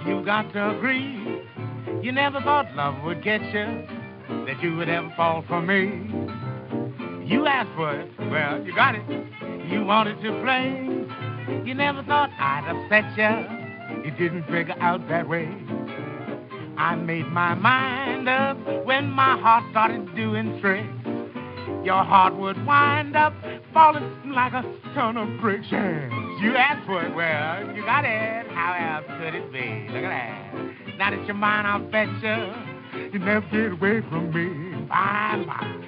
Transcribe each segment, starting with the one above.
You got to agree. You never thought love would get you, that you would ever fall for me. You asked for it, well, you got it. You wanted to play. You never thought I'd upset you. It didn't figure out that way. I made my mind up when my heart started doing tricks. Your heart would wind up falling like a ton of bricks. Yes, you asked for it, well, you got it. How else could it be? Look at that. Now that you're mine, I'll bet you never get away from me. Bye, bye.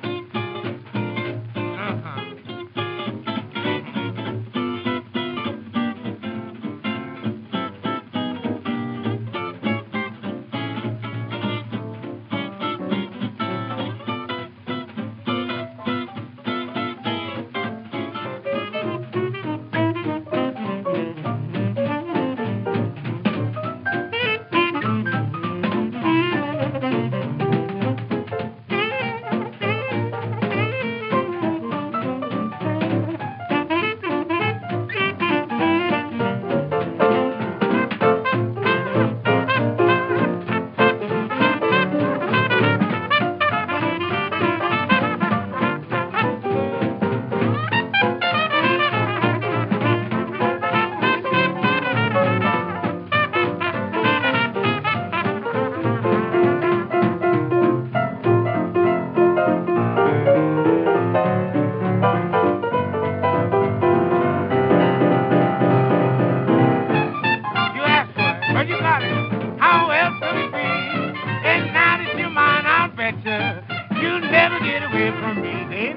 You never get away from me, baby.